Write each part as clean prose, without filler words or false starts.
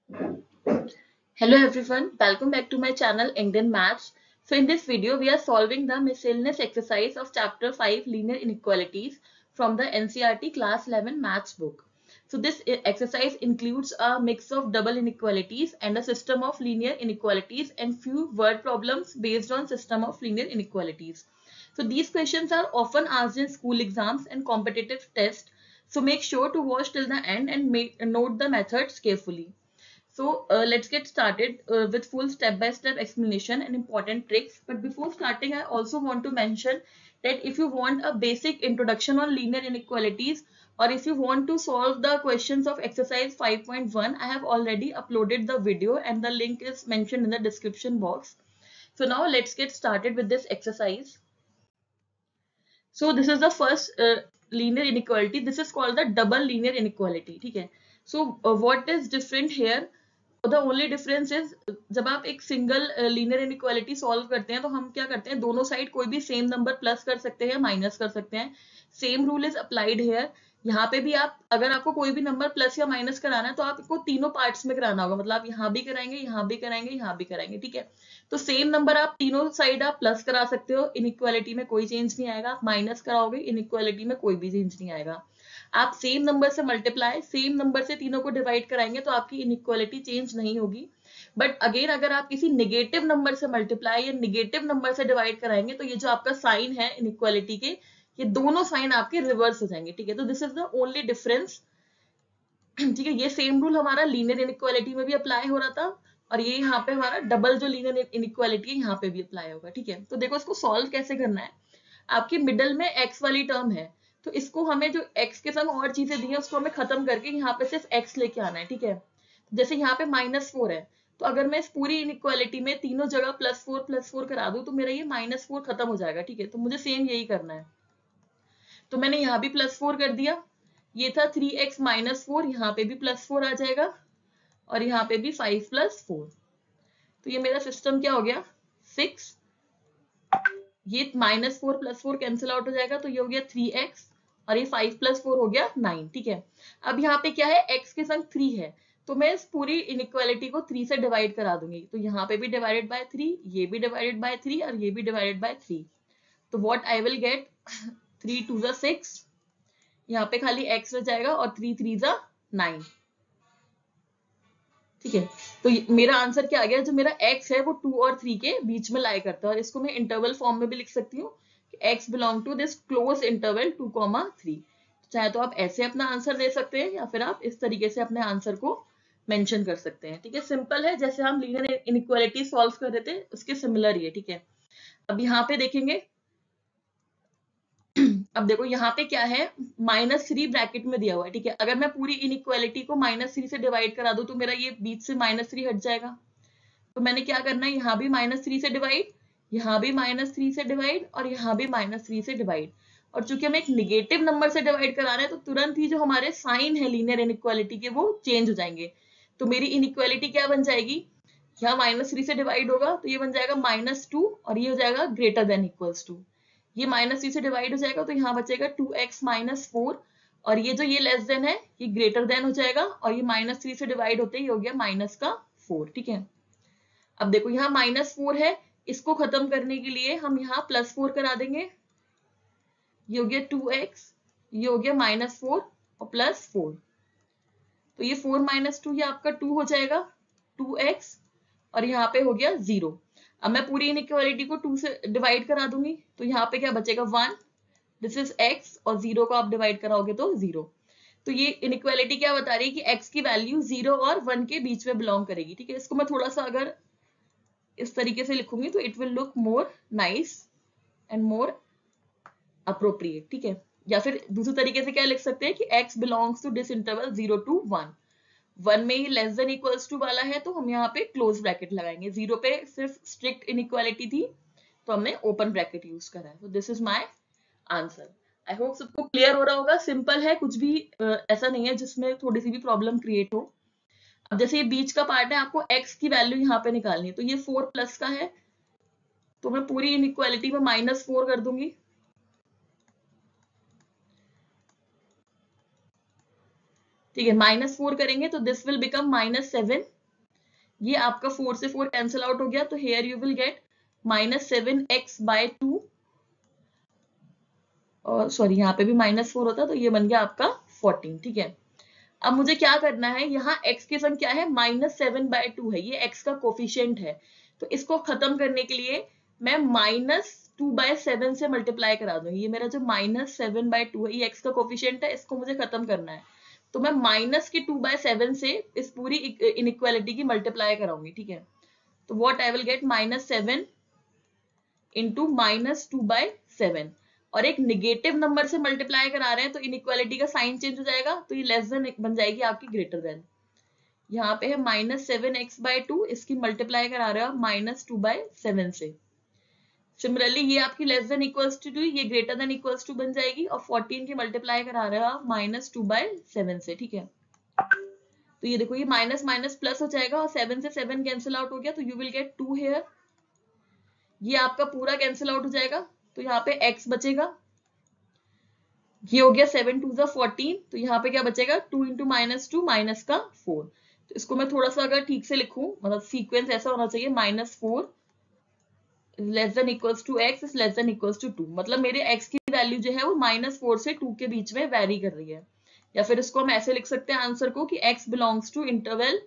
Hello everyone, welcome back to my channel Indian Maths. So in this video, we are solving the miscellaneous exercise of chapter 5 linear inequalities from the NCERT class 11 maths book. So this exercise includes a mix of double inequalities and a system of linear inequalities and few word problems based on system of linear inequalities. So these questions are often asked in school exams and competitive tests. So make sure to watch till the end and note the methods carefully. So let's get started with full step-by-step explanation and important tricks. But before starting, I also want to mention that if you want a basic introduction on linear inequalities, or if you want to solve the questions of exercise 5.1, I have already uploaded the video and the link is mentioned in the description box. So now let's get started with this exercise. So this is the first linear inequality. This is called the double linear inequality. Okay. So what is different here? The only difference is जब आप एक single linear inequality solve करते हैं तो हम क्या करते हैं, दोनों साइड कोई भी सेम नंबर प्लस कर सकते हैं, माइनस कर सकते हैं. Same rule is applied here. यहाँ पे भी आप अगर आपको कोई भी नंबर प्लस या माइनस कराना है तो आपको तीनों पार्ट्स में कराना होगा. मतलब आप यहाँ भी कराएंगे, यहाँ भी कराएंगे, यहाँ भी कराएंगे. ठीक है. तो सेम नंबर आप तीनों साइड आप प्लस करा सकते हो, इनइक्वालिटी में कोई चेंज नहीं आएगा. आप माइनस कराओगे, इनइक्वालिटी में कोई भी चेंज नहीं आएगा. आप सेम नंबर से मल्टीप्लाई, सेम नंबर से तीनों को डिवाइड कराएंगे तो आपकी इनइक्वालिटी चेंज नहीं होगी. बट अगेन अगर आप किसी निगेटिव नंबर से मल्टीप्लाई या निगेटिव नंबर से डिवाइड कराएंगे तो ये जो आपका साइन है इनइक्वालिटी के, ये दोनों साइन आपके रिवर्स हो जाएंगे. ठीक है. तो this is the only difference. ठीक है. ये सेम रूल हमारा लीनियर इनइक्वालिटी में भी अप्लाई हो रहा था और ये यहाँ पे हमारा डबल जो लीनियर इनइक्वालिटी है यहाँ पे भी अप्लाई होगा. ठीक है. तो देखो इसको सॉल्व कैसे करना है. आपकी मिडल में एक्स वाली टर्म है तो इसको हमें जो एक्स के संग और चीजें दी है उसको हमें खत्म करके यहाँ पे सिर्फ एक्स लेके आना है. ठीक है. जैसे यहाँ पे -4 है तो अगर मैं इस पूरी इनइक्वालिटी में तीनों जगह +4 करा दूं तो मेरा ये -4 खत्म हो जाएगा. ठीक है. तो मुझे सेम यही करना है. तो मैंने यहाँ भी +4 कर दिया. ये था 3x - 4, यहाँ पे भी +4 आ जाएगा और यहाँ पे भी 5 + 4. तो ये मेरा सिस्टम क्या हो गया, 6. ये -4 + 4 कैंसिल आउट हो जाएगा तो ये हो गया 3x और ये 5 + 4 हो गया 9. ठीक है. अब यहाँ पे क्या है, x के संग 3 है तो मैं इस पूरी इनइक्वालिटी को 3 से डिवाइड करा दूंगी. तो यहाँ पे भी डिवाइडेड बाय 3, ये भी डिवाइडेड बाय 3 और ये भी डिवाइडेड बाय 3. तो व्हाट आई विल गेट, 3 2 = 6, यहाँ पे खाली x रह जाएगा और 3 3 = 9. ठीक है. तो मेरा आंसर क्या आ गया, जो मेरा x है वो 2 और 3 के बीच में लाई करता है और इसको मैं इंटरवल फॉर्म में भी लिख सकती हूँ कि x belong to this close interval 2, 3. चाहे तो आप ऐसे अपना आंसर दे सकते हैं या फिर आप इस तरीके से अपने आंसर को मेंशन कर सकते हैं. ठीक है. सिंपल है, जैसे हम लीनियर इनइक्वालिटी सॉल्व कर रहे थे उसके सिमिलर ही है. ठीक है. अब यहाँ पे देखेंगे, अब देखो यहाँ पे क्या है, -3 ब्रैकेट में दिया हुआ है. ठीक है. अगर मैं पूरी इनइक्वालिटी को -3 से डिवाइड करा दूं तो मेरा ये बीच से -3 हट जाएगा. तो मैंने क्या करना है, यहाँ भी -3 से डिवाइड, यहाँ भी -3 से डिवाइड और यहाँ भी -3 से डिवाइड. और चूंकि हमें एक निगेटिव नंबर से डिवाइड कराना है तो तुरंत ही जो हमारे साइन है लीनियर इनइक्वालिटी के वो चेंज हो जाएंगे. तो मेरी इनइक्वालिटी क्या बन जाएगी, यहाँ -3 से डिवाइड होगा तो ये बन जाएगा -2 और ये हो जाएगा >= 2. ये -3 से डिवाइड हो जाएगा तो यहाँ बचेगा 2x - 4 और ये जो ये लेस देन है ये ग्रेटर देन हो जाएगा और ये -3 से डिवाइड होते ही हो गया -4. ठीक है. अब देखो यहाँ -4 है, इसको खत्म करने के लिए हम यहाँ +4 करा देंगे. ये हो गया 2x, ये हो गया -4 और +4. तो ये 4 - 2 ये आपका 2 हो जाएगा, 2x और यहाँ पे हो गया 0. अब मैं पूरी इनइक्वालिटी को 2 से डिवाइड करा दूंगी तो यहाँ पे क्या बचेगा 1. दिस इज x और 0 को आप डिवाइड कराओगे तो 0. तो ये इनइक्वालिटी क्या बता रही है कि x की वैल्यू 0 और 1 के बीच में बिलोंग करेगी. ठीक है. इसको मैं थोड़ा सा अगर इस तरीके से लिखूंगी तो it will look more nice and more appropriate. ठीक है. या फिर दूसरे तरीके से क्या लिख सकते हैं कि x belongs to this interval 0 to 1. 1 में ही लेस देन इक्वल्स टू वाला है तो हम यहाँ पे क्लोज ब्रैकेट लगाएंगे. 0 पे सिर्फ स्ट्रिक्ट इनइक्वालिटी थी तो हमने ओपन ब्रैकेट यूज करा है. तो this is my answer. I hope सबको क्लियर हो रहा होगा. सिंपल है, कुछ भी ऐसा नहीं है जिसमें थोड़ी सी भी प्रॉब्लम क्रिएट हो. अब जैसे ये बीच का पार्ट है, आपको x की वैल्यू यहाँ पे निकालनी है तो ये 4 प्लस का है तो मैं पूरी इनइक्वालिटी में -4 कर दूंगी. ठीक है. -4 करेंगे तो दिस विल बिकम -7 ये आपका 4 से 4 कैंसिल आउट हो गया, तो hair you will gate -7x/2, और सॉरी यहाँ पे भी -4 होता, तो ये बन गया आपका 14। ठीक है, अब मुझे क्या करना है, यहाँ x की सम क्या है, -7/2 है, ये x का कोफिशिएंट है। तो इसको खत्म करने के लिए मैं -2/7 से मल्टीप्लाई करा दूंगी। ये मेरा जो -7/2 है, ये x का कोफिशिएंट है, इसको मुझे खत्म करना है। तो मैं -2/7 से इस पूरी इनइक्वालिटी की मल्टीप्लाई कराऊंगी। ठीक है, तो what I will gate, -7 into -2/7, और एक निगेटिव नंबर से मल्टीप्लाई करा रहे हैं तो इनइक्वालिटी का साइन चेंज हो जाएगा, तो ये लेस देन बन जाएगी आपकी ग्रेटर देन। यहाँ पे है -7x/2, इसकी मल्टीप्लाई करा रहे हो -2/7 से। सिमिलरली ये आपकी लेस देन इक्वल्स टू 2, ये ग्रेटर देन इक्वल्स टू बन जाएगी, और 14 की मल्टीप्लाई करा रहे हो आप -2/7 से। ठीक है, तो ये देखो, ये माइनस माइनस प्लस हो जाएगा, और 7 से 7 कैंसिल आउट हो गया, तो यू विल गेट 2 हेयर। ये आपका पूरा कैंसिल आउट हो जाएगा, तो यहाँ पे x बचेगा, ये हो गया 7 2 14, तो यहाँ पे क्या बचेगा, 2 इंटू -2 माइनस का 4। तो इसको मैं थोड़ा सा अगर ठीक से लिखूं, मतलब सीक्वेंस ऐसा होना चाहिए, -4 less than equals to x is less than equals to 2, मतलब मेरे x की वैल्यू जो है वो -4 से 2 के बीच में वेरी कर रही है। या फिर इसको हम ऐसे लिख सकते हैं आंसर को कि x belongs to interval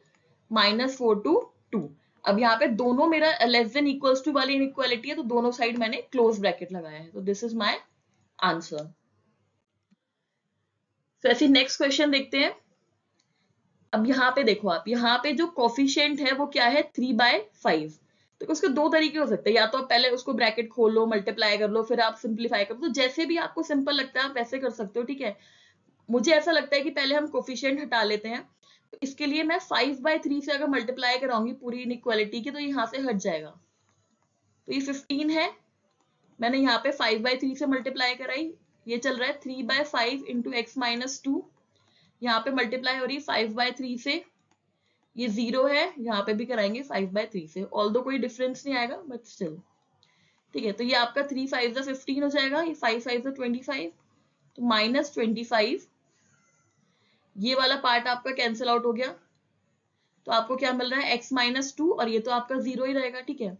-4 to 2। अब यहाँ पे दोनों मेरा लेस देन इक्वल्स टू वाली इनइक्वालिटी है, तो दोनों साइड मैंने क्लोज ब्रैकेट लगाया है, तो दिस इज माय आंसर। तो ऐसे नेक्स्ट क्वेश्चन देखते हैं। अब यहाँ पे देखो आप, यहाँ पे जो कोफिशिएंट है वो क्या है, 3/5। तो उसके दो तरीके हो सकते हैं, या तो आप पहले उसको ब्रैकेट खोल लो, मल्टीप्लाई कर लो, फिर आप सिंप्लीफाई कर लो, तो जैसे भी आपको सिंपल लगता है आप वैसे कर सकते हो। ठीक है, मुझे ऐसा लगता है कि पहले हम कोफिशिएंट हटा लेते हैं, तो इसके लिए मैं 5/3 से अगर मल्टीप्लाई कराऊंगी पूरी इनइक्वालिटी की, तो यहाँ से हट जाएगा। तो ये 15 है, मैंने यहाँ पे 5/3 से मल्टीप्लाई कराई, ये चल रहा है 3/5 इंटू x-2, यहाँ पे मल्टीप्लाई हो रही है 5/3 से, ये 0 है, यहाँ पे भी कराएंगे 5/3 से, ऑल्दो कोई डिफरेंस नहीं आएगा बट स्टिल। ठीक है, तो ये आपका 3 5 15 हो जाएगा, ये 5 5 25, तो -25, ये वाला पार्ट आपका कैंसिल आउट हो गया, तो आपको क्या मिल रहा है, x-2, और ये तो आपका 0 ही रहेगा। ठीक है,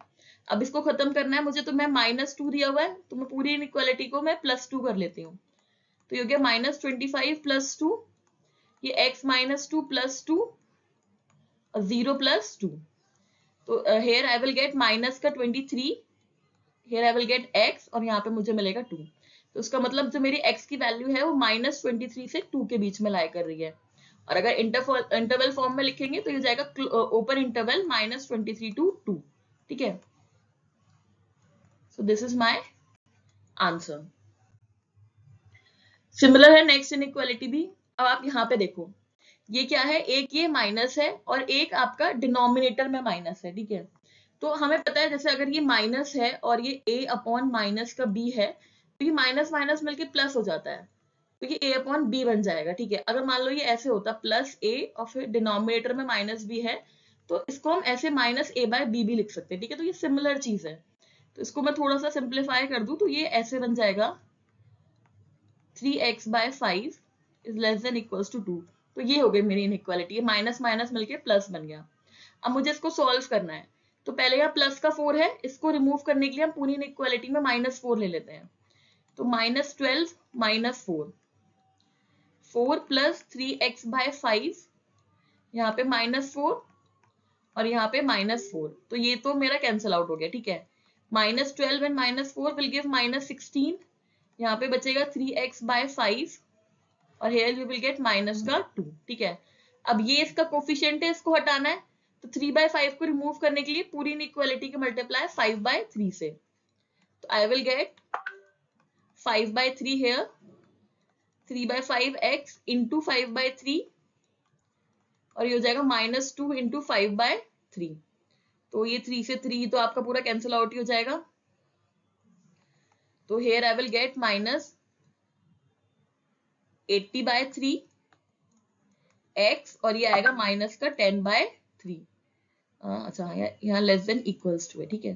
अब इसको खत्म करना है मुझे, तो मैं -2 दिया हुआ है, तो मैं पूरी इनइक्वालिटी को मैं +2 कर लेती हूँ, तो ये हो गया -25 + 2, ये x-2 + 2 और 0 + 2, तो here I will get minus का 23, here I will get x, और यहाँ पे मुझे मिलेगा 2। तो उसका मतलब जो मेरी x की वैल्यू है वो -23 से 2 के बीच में लाई कर रही है। और अगर इंटरवल फॉर्म में लिखेंगे तो ये जाएगा ओपन इंटरवल -23 to 2। ठीक है, so this is my answer. Similar है नेक्स्ट इनइक्वालिटी भी। अब आप यहाँ पे देखो, ये क्या है, एक ये माइनस है और एक आपका डिनोमिनेटर में माइनस है। ठीक है, तो हमें पता है जैसे अगर ये माइनस है और ये a/- का b है, तो ये माइनस माइनस मिलके प्लस हो जाता है, तो ये a/b बन जाएगा। ठीक है, अगर मान लो ये ऐसे होता +a और फिर डिनोमिनेटर में -b है, तो इसको हम ऐसे -a/b भी लिख सकते हैं। ठीक है, तो ये सिमिलर चीज है, तो इसको मैं थोड़ा सा सिंप्लीफाई कर दूं, तो ये ऐसे बन जाएगा 3x/5 is less than equals to 2। तो ये हो गई मेरी इनइक्वालिटी, ये माइनस माइनस मिलके प्लस बन गया। अब मुझे इसको सॉल्व करना है, तो पहले यहाँ प्लस का 4 है, इसको रिमूव करने के लिए हम पूरी इनइक्वालिटी में -4 ले लेते हैं, तो -12 -4, 4 + 3x/5, यहाँ पे -4 और यहाँ पे -4, तो ये तो मेरा कैंसिल आउट हो गया। ठीक है, -12 एंड -4 विल गिव -16, यहाँ पे बचेगा 3x/5, और हेयर यू विल गेट -2। ठीक है, अब ये इसका कोफिशिएंट है, इसको हटाना है, तो 3/5 को रिमूव करने के लिए पूरी इनइक्वालिटी का मल्टीप्लाई 5/3 से, तो I will get 5/3 here, 3/5x into 5/3, और ये हो जाएगा -2 इंटू 5/3, तो ये 3 से 3 तो आपका पूरा कैंसिल आउट ही हो जाएगा, तो here I will gate -80/3 x, और ये आएगा -10/3। अच्छा, यहाँ लेस देन इक्वल्स टू है। ठीक है,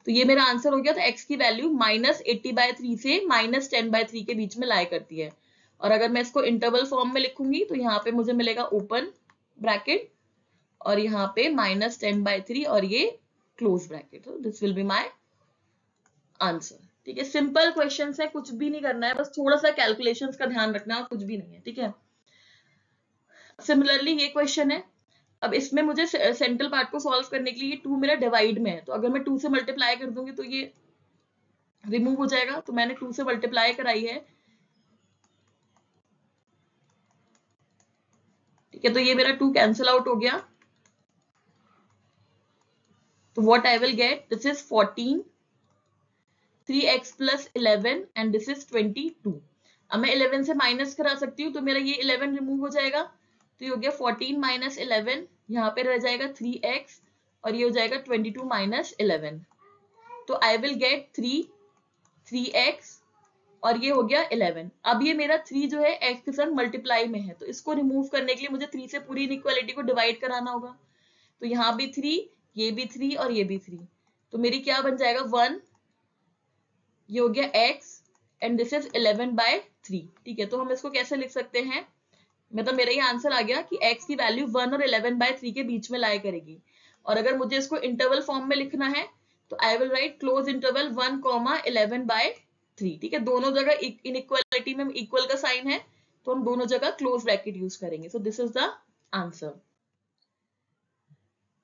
तो ये मेरा आंसर हो गया। तो x की वैल्यू -80/3 से -10/3 के बीच में लाई करती है, और अगर मैं इसको इंटरवल फॉर्म में लिखूंगी तो यहाँ पे मुझे मिलेगा ओपन ब्रैकेट और यहाँ पे -10/3 और ये क्लोज ब्रैकेट। तो this will be my answer. ठीक है, सिंपल क्वेश्चन है, कुछ भी नहीं करना है, बस थोड़ा सा कैलकुलेशंस का ध्यान रखना है और कुछ भी नहीं है। ठीक है, सिमिलरली ये क्वेश्चन है। अब इसमें मुझे सेंट्रल पार्ट को सॉल्व करने के लिए 2 मेरा डिवाइड में है, तो अगर मैं 2 से मल्टीप्लाई कर दूंगी तो ये रिमूव हो जाएगा। तो मैंने 2 से मल्टीप्लाई कराई है। ठीक है, तो ये मेरा 2 कैंसिल आउट हो गया। तो what I will gate, this is 14, 3x plus 11 and this is 22। अब मैं 11 से माइनस करा सकती हूँ, तो मेरा ये 11 रिमूव हो जाएगा। तो ये हो गया 14 माइनस 11, यहाँ पे रह जाएगा 3x और ये हो जाएगा 22 माइनस 11। तो आई विल गेट 3x और ये हो गया 11। अब ये मेरा 3 जो है x के साथ मल्टीप्लाई में है, तो इसको रिमूव करने के लिए मुझे 3 से पूरी इनइक्वालिटी को डिवाइड कराना होगा। तो यहाँ भी 3, ये भी 3 और ये भी 3। तो मेरी क्या बन जाएगा 1, ये हो गया x एंड दिस इज 11/3। ठीक है, तो हम इसको कैसे लिख सकते हैं, मतलब मेरा ये आंसर आ गया कि x की वैल्यू 1 और 11/3 के बीच में लाई करेगी। और अगर मुझे इसको इंटरवल फॉर्म में लिखना है तो I will write close interval 1, 11/3। ठीक है, दोनों जगह इनइक्वालिटी में इक्वल का साइन है, तो हम दोनों जगह क्लोज ब्रैकेट यूज करेंगे। So this is the answer.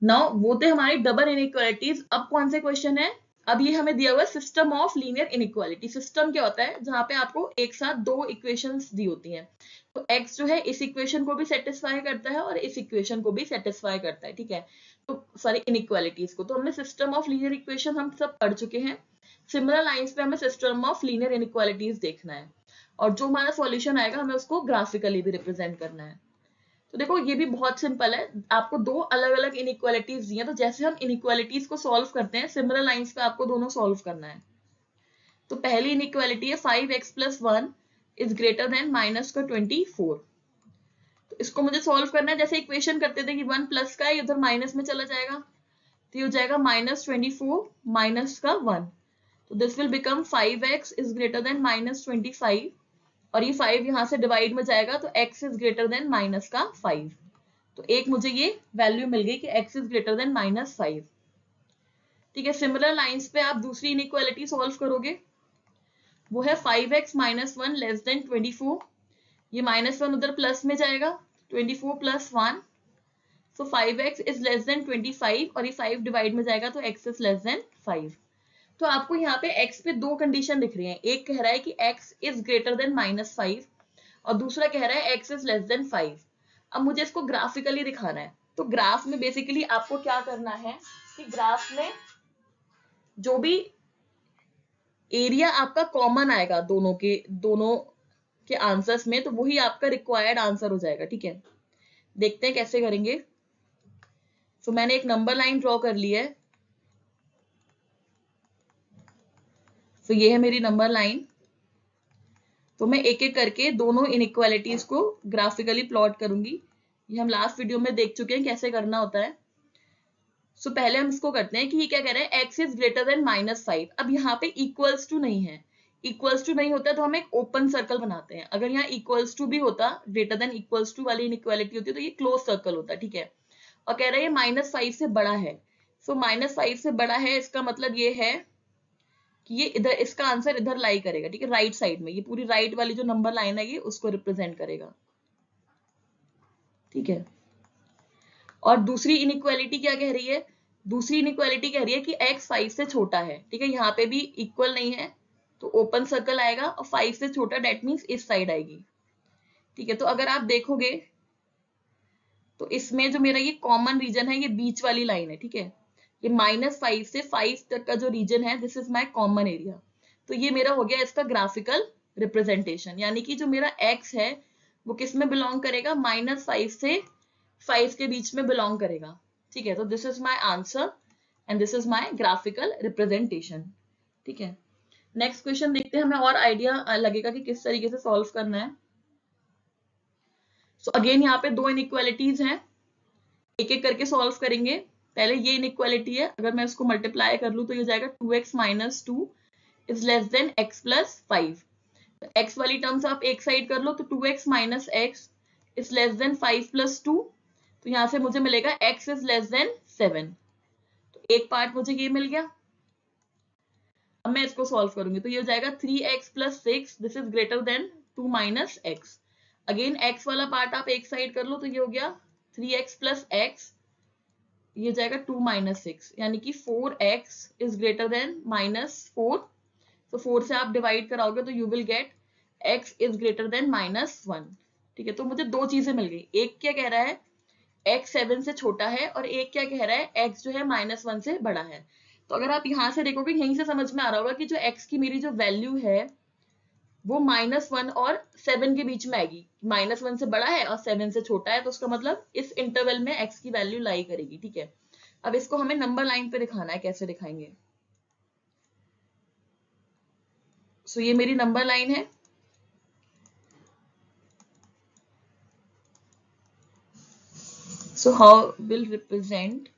Now वो थे हमारी डबल इनइक्वालिटीज। अब कौन से क्वेश्चन है, अब ये हमें दिया हुआ है system of linear inequality. System क्या होता है, जहां पे आपको एक साथ दो इक्वेशंस दी होती हैं। तो x जो है इस इक्वेशन को भी सेटिस्फाई करता है और इस इक्वेशन को भी सेटिस्फाई करता है। ठीक है, तो सॉरी इनइक्वालिटीज को तो हमने सिस्टम ऑफ लीनियर इक्वेशन हम सब पढ़ चुके हैं। सिमिलर लाइंस पे हमें सिस्टम ऑफ लीनियर इनइक्वालिटीज देखना है और जो हमारा सॉल्यूशन आएगा हमें उसको ग्राफिकली भी रिप्रेजेंट करना है। तो देखो ये भी बहुत सिंपल है, आपको दो अलग अलग इनइक्वालिटीज दी हैं, तो जैसे हम इनइक्वालिटीज को सॉल्व करते हैं सिमिलर लाइंस पे आपको दोनों सॉल्व करना है। तो पहली इनइक्वालिटी है 5x + 1 इज ग्रेटर देन -24। तो इसको मुझे सॉल्व करना है, जैसे इक्वेशन करते थे कि 1 प्लस का है उधर माइनस में चला जाएगा, तो ये हो जाएगा -24 माइनस का 1। तो this will become 5x is greater than -25 और ये 5 यहां से डिवाइड में जाएगा, तो x इज ग्रेटर देन -5। तो एक मुझे ये वैल्यू मिल गई कि x इज ग्रेटर देन -5। ठीक है, सिमिलर लाइंस पे आप दूसरी इनइक्वालिटी सॉल्व करोगे, वो है 5x - 1 लेस देन 24। ये -1 उधर प्लस में जाएगा, 24 + 1, सो 5x इज लेस देन 25 और ये 5 डिवाइड में जाएगा तो x इज लेस देन 5। तो आपको यहाँ पे x पे दो कंडीशन दिख रही हैं, एक कह रहा है कि x इज ग्रेटर देन -5 और दूसरा कह रहा है x इज लेस देन 5। अब मुझे इसको ग्राफिकली दिखाना है, तो ग्राफ में बेसिकली आपको क्या करना है कि ग्राफ में जो भी एरिया आपका कॉमन आएगा दोनों के आंसर्स में, तो वही आपका रिक्वायर्ड आंसर हो जाएगा। ठीक है, देखते हैं कैसे करेंगे। तो मैंने एक नंबर लाइन ड्रॉ कर ली है। तो ये है मेरी नंबर लाइन। तो मैं एक एक करके दोनों इनइक्वालिटीज को ग्राफिकली प्लॉट करूंगी। ये हम लास्ट वीडियो में देख चुके हैं कैसे करना होता है। सो पहले हम इसको करते हैं कि ये क्या कह रहे हैं, x इज ग्रेटर देन -5। अब यहाँ पे इक्वल्स टू नहीं है, इक्वल्स टू नहीं होता तो हम एक ओपन सर्कल बनाते हैं। अगर यहाँ इक्वल्स टू भी होता, ग्रेटर देन इक्वल्स टू वाली इनइक्वालिटी होती तो ये क्लोज सर्कल होता। ठीक है, और कह रहा है ये -5 से बड़ा है। सो -5 से बड़ा है, इसका मतलब ये है कि ये इधर, इसका आंसर इधर लाई करेगा। ठीक है, राइट साइड में, ये पूरी राइट वाली जो नंबर लाइन है ये उसको रिप्रेजेंट करेगा। ठीक है, और दूसरी इनइक्वालिटी क्या कह रही है, दूसरी इनइक्वालिटी कह रही है कि x 5 से छोटा है। ठीक है, यहाँ पे भी इक्वल नहीं है तो ओपन सर्कल आएगा और 5 से छोटा डेट मीन्स इस साइड आएगी। ठीक है, तो अगर आप देखोगे तो इसमें जो मेरा ये कॉमन रीजन है ये बीच वाली लाइन है। ठीक है, ये -5 से 5 तक का जो रीजन है this is my common area. तो ये मेरा हो गया इसका ग्राफिकल रिप्रेजेंटेशन, यानी कि जो मेरा x है वो किस में बिलोंग करेगा, -5 से 5 के बीच में बिलोंग करेगा। ठीक है, तो this is my answer and this is my graphical representation. ठीक है, नेक्स्ट क्वेश्चन देखते हैं, हमें और आइडिया लगेगा कि किस तरीके से सॉल्व करना है। सो अगेन यहाँ पे दो इनइक्वालिटीज हैं, एक एक करके सॉल्व करेंगे। पहले ये इनइक्वालिटी है, अगर मैं इसको मल्टीप्लाई कर लूं तो ये जाएगा 2x - 2 is less then x + 5। x वाली टर्म्स आप एक साइड कर लो, तो 2x - x is less then 5 + 2 तो यहाँ से मुझे मिलेगा x इज लेस देन 7। तो एक पार्ट मुझे ये मिल गया। अब मैं इसको सॉल्व करूंगी तो ये हो जाएगा 3x plus 6 this is greater than 2 minus x. Again x वाला पार्ट आप एक साइड कर लो तो ये हो गया 3x प्लस एक्स, ये हो जाएगा 2 माइनस 6, यानी कि 4x is greater than minus 4। तो 4 से आप डिवाइड कराओगे तो you will get x is greater than minus 1। ठीक है, तो मुझे दो चीजें मिल गई। एक क्या कह रहा है x 7 से छोटा है, और एक क्या कह रहा है x जो है माइनस 1 से बड़ा है। तो अगर आप यहां से देखोगे, यहीं से समझ में आ रहा होगा कि जो x की मेरी जो वैल्यू है वो -1 और 7 के बीच में आएगी। -1 से बड़ा है और 7 से छोटा है, तो उसका मतलब इस इंटरवल में x की वैल्यू लाई करेगी। ठीक है, अब इसको हमें नंबर लाइन पे दिखाना है। कैसे दिखाएंगे? सो ये मेरी नंबर लाइन है। सो हाउ विल रिप्रेजेंट,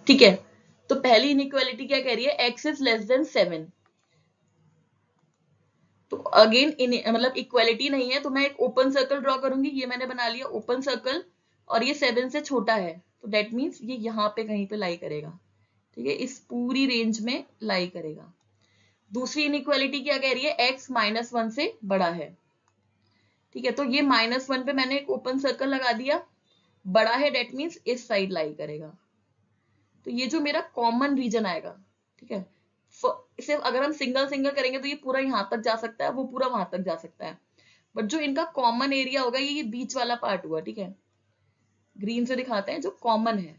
ठीक है, तो पहली इनइक्वालिटी क्या कह रही है, x इज लेस देन 7। तो अगेन मतलब इक्वालिटी नहीं है, तो मैं एक ओपन सर्कल ड्रॉ करूंगी। ये मैंने बना लिया ओपन सर्कल, और ये 7 से छोटा है, तो दैट मीन्स ये यहाँ पे कहीं पे लाई करेगा। ठीक है, इस पूरी रेंज में लाई करेगा। दूसरी इनइक्वालिटी क्या कह रही है, x -1 से बड़ा है। ठीक है, तो ये -1 पे मैंने एक ओपन सर्कल लगा दिया, बड़ा है दैट मीन्स इस साइड लाई करेगा। तो ये जो मेरा कॉमन रीजन आएगा, ठीक है, सिर्फ अगर हम सिंगल सिंगल करेंगे तो ये पूरा यहाँ तक जा सकता है, वो पूरा वहां तक जा सकता है, बट जो इनका कॉमन एरिया होगा ये बीच वाला पार्ट हुआ। ठीक है, ग्रीन से दिखाते हैं जो कॉमन है,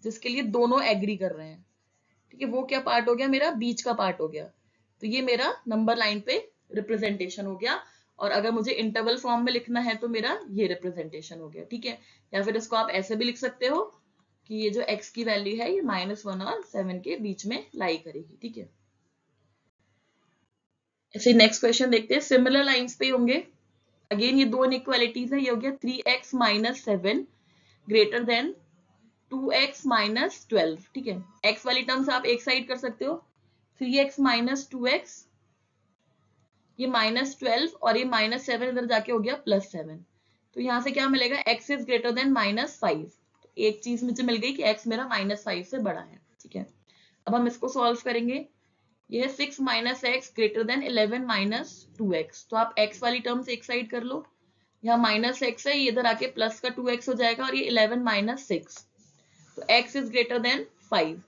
जिसके लिए दोनों एग्री कर रहे हैं। ठीक है, वो क्या पार्ट हो गया, मेरा बीच का पार्ट हो गया। तो ये मेरा नंबर लाइन पे रिप्रेजेंटेशन हो गया। और अगर मुझे इंटरवल फॉर्म में लिखना है तो मेरा ये रिप्रेजेंटेशन हो गया। ठीक है, या फिर इसको आप ऐसे भी लिख सकते हो कि ये जो x की वैल्यू है ये -1 और 7 के बीच में लाई करेगी। ठीक है, ऐसे नेक्स्ट क्वेश्चन देखते हैं, सिमिलर लाइंस पे होंगे। अगेन ये दो इनइक्वालिटीज है, ये हो गया 3x - 7 ग्रेटर देन 2x - 12। ठीक है, x वाली टर्म्स आप एक साइड कर सकते हो, 3x - 2x, ये -12 और ये -7 इधर जाके हो गया +7। तो यहाँ से क्या मिलेगा, x इज ग्रेटर देन -5। तो एक चीज मुझे मिल गई कि x मेरा -5 से बड़ा है। ठीक है, अब हम इसको सॉल्व करेंगे। ये है 6 - x ग्रेटर देन 11 - 2x। तो आप x वाली टर्म्स एक साइड कर लो, यहाँ -x है, ये इधर आके प्लस का 2x हो जाएगा, और ये 11 - 6। तो x इज ग्रेटर देन 5।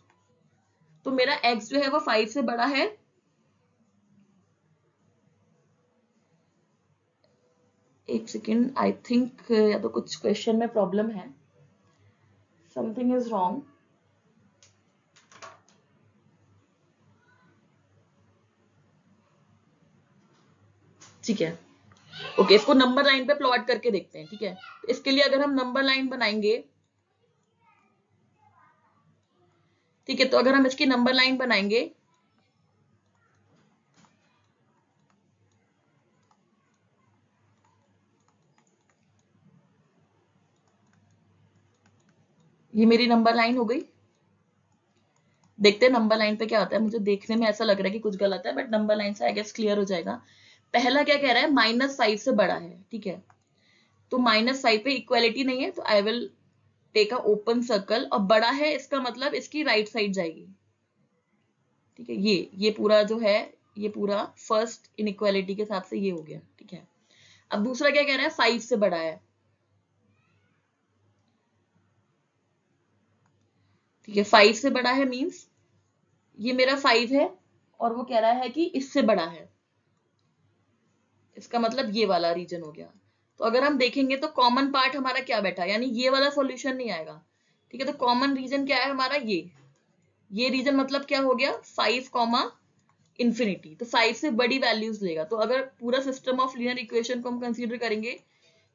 तो मेरा x जो है वो 5 से बड़ा है। एक सेकेंड, आई थिंक या तो कुछ क्वेश्चन में प्रॉब्लम है, समथिंग इज रॉन्ग। ठीक है, ओके, इसको नंबर लाइन पे प्लॉट करके देखते हैं। ठीक है, तो इसके लिए अगर हम नंबर लाइन बनाएंगे, ठीक है, तो अगर हम इसकी नंबर लाइन बनाएंगे, ये मेरी नंबर लाइन हो गई। देखते हैं नंबर लाइन पे क्या होता है। मुझे देखने में ऐसा लग रहा है कि कुछ गलत है, बट नंबर लाइन से आई गेस क्लियर हो जाएगा। पहला क्या कह रहा है, -5 से बड़ा है। ठीक है, तो -5 पे इक्वालिटी नहीं है, तो I will take a open circle, और बड़ा है इसका मतलब इसकी राइट साइड जाएगी। ठीक है, ये पूरा जो है, ये पूरा फर्स्ट इनइक्वालिटी के हिसाब से ये हो गया। ठीक है, अब दूसरा क्या कह रहा है, 5 से बड़ा है। ठीक है, 5 से बड़ा है मींस ये मेरा 5 है, और वो कह रहा है कि इससे बड़ा है, इसका मतलब ये वाला रीजन हो गया। तो अगर हम देखेंगे तो कॉमन पार्ट हमारा क्या बैठा, यानी ये वाला सॉल्यूशन नहीं आएगा। ठीक है, तो कॉमन रीजन क्या है हमारा, ये रीजन मतलब क्या हो गया, 5 इंफिनिटी। तो 5 से बड़ी वैल्यूज लेगा। तो अगर पूरा सिस्टम ऑफ लीनियर इक्वेशन को हम कंसीडर करेंगे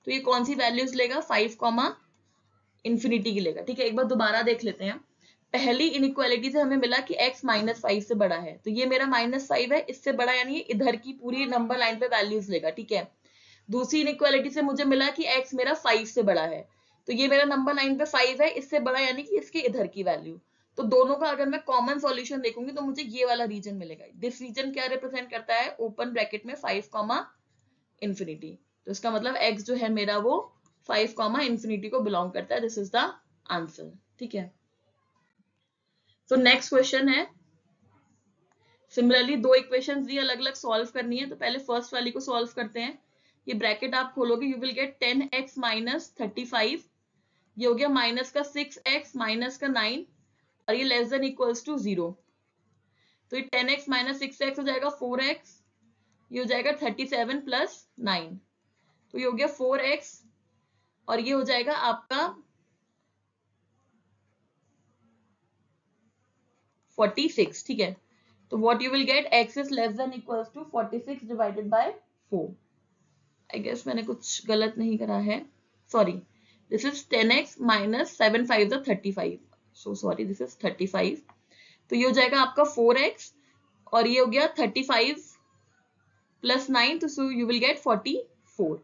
तो ये कौन सी वैल्यूज लेगा, 5 इंफिनिटी की लेगा। ठीक है, एक बार दोबारा देख लेते हैं। पहली इनइक्वालिटी से हमें मिला कि x -5 से बड़ा है, तो ये मेरा -5 है, इससे बड़ा, यानी इधर की पूरी नंबर लाइन पे वैल्यूज लेगा। ठीक है, दूसरी इनइक्वालिटी से मुझे मिला कि x मेरा 5 से बड़ा है, तो ये मेरा नंबर लाइन पे 5 है, इससे बड़ा यानी कि इसके इधर की वैल्यू। तो दोनों का अगर मैं कॉमन सॉल्यूशन देखूंगी तो मुझे ये वाला रीजन मिलेगा। दिस रीजन क्या रिप्रेजेंट करता है, ओपन ब्रैकेट में 5 इंफिनिटी। तो इसका मतलब x जो है मेरा वो 5 कॉमा इंफिनिटी को बिलोंग करता है। This is the answer. ठीक है, तो नेक्स्ट क्वेश्चन है, सिमिलरली दो इक्वेशंस दी अलग अलग सॉल्व करनी है। तो पहले फर्स्ट वाली को सॉल्व करते हैं। ये ब्रैकेट आप खोलोगे, you will gate 10x minus 35, ये हो गया माइनस का 6x माइनस का 9 और ये लेस देन इक्वल्स टू 0। तो ये 10x माइनस 6x हो जाएगा 4x, ये हो जाएगा 37 प्लस 9, तो ये हो गया 4x और ये हो जाएगा आपका 46। ठीक है, तो what you will get, x is less than equals to 46 divided by 4। I guess मैंने कुछ गलत नहीं करा है, sorry, this is 10x minus 7 5 35, so sorry, this is 35। तो ये हो जाएगा आपका 4x और ये हो गया 35 प्लस 9, तो सो यू विल गेट 44।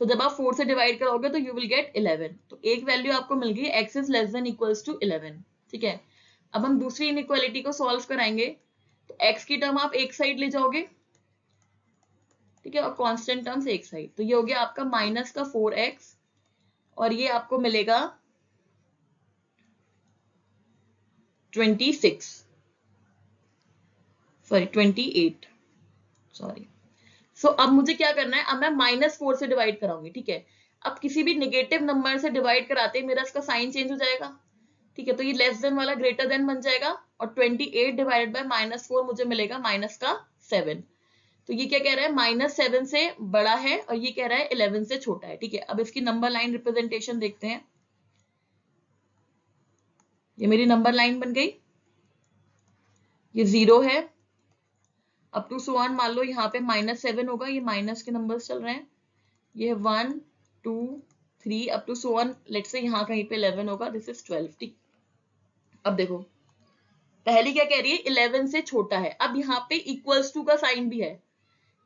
तो जब आप 4 से डिवाइड करोगे तो यू विल गेट 11। तो एक वैल्यू आपको मिल गई, x is less than equals to 11। ठीक है, अब हम दूसरी इनइक्वालिटी को सॉल्व कराएंगे। तो x की टर्म आप एक साइड ले जाओगे, ठीक है, और कांस्टेंट टर्म्स एक साइड। तो ये हो गया आपका माइनस का 4x और ये आपको मिलेगा 28, सॉरी। सो अब मुझे क्या करना है, अब मैं -4 से डिवाइड कराऊंगी। ठीक है, अब किसी भी नेगेटिव नंबर से डिवाइड कराते मेरा इसका साइन चेंज हो जाएगा। ठीक है, तो ये लेस देन वाला ग्रेटर देन बन जाएगा और 28 डिवाइडेड बाय -4 मुझे मिलेगा माइनस का 7। तो ये क्या कह रहा है, -7 से बड़ा है और ये कह रहा है 11 से छोटा है। ठीक है, अब इसकी नंबर लाइन रिप्रेजेंटेशन देखते हैं। ये मेरी नंबर लाइन बन गई, ये 0 है अप टू सो ऑन, मान लो यहाँ पे -7 होगा, ये माइनस के नंबर्स चल रहे हैं, ये 1 2 3 up to so on, let's say यहाँ कहीं पे 11 होगा, दिस इज 12। ठीक, अब देखो पहली क्या कह रही है, 11 से छोटा है। अब यहाँ पे इक्वल्स टू का साइन भी है।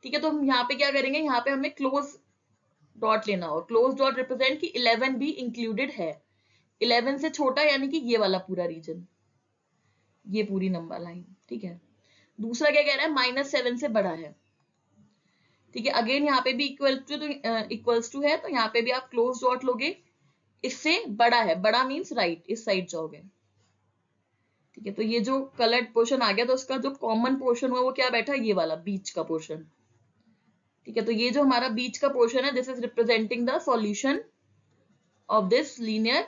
ठीक है, तो हम यहाँ पे क्या करेंगे, यहाँ पे हमें क्लोज डॉट लेना हो, क्लोज डॉट रिप्रेजेंट कि 11 भी इंक्लूडेड है। 11 से छोटा यानी कि ये वाला पूरा रीजन, ये पूरी नंबर लाइन। ठीक है, दूसरा क्या कह रहा है, -7 से बड़ा है। ठीक है, अगेन यहाँ पे भी इक्वल्स टू है, तो यहाँ पे भी आप क्लोज डॉट लोगे, इससे बड़ा है, बड़ा मीन्स राइट, इस साइड जाओगे। ठीक है, तो ये जो कलर्ड पोर्शन आ गया, तो उसका जो कॉमन पोर्शन हुआ वो क्या बैठा, ये वाला बीच का पोर्शन। ठीक है, तो ये जो हमारा बीच का पोर्शन है, this is representing the solution of this linear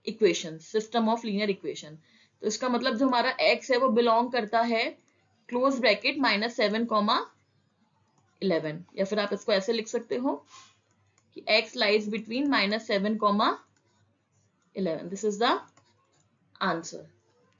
equation, system of linear equation. तो इसका मतलब जो हमारा x है वो बिलोंग करता है क्लोज ब्रैकेट -7 कॉमा 11, या फिर आप इसको ऐसे लिख सकते हो कि x lies between -7 comma 11। This is the answer.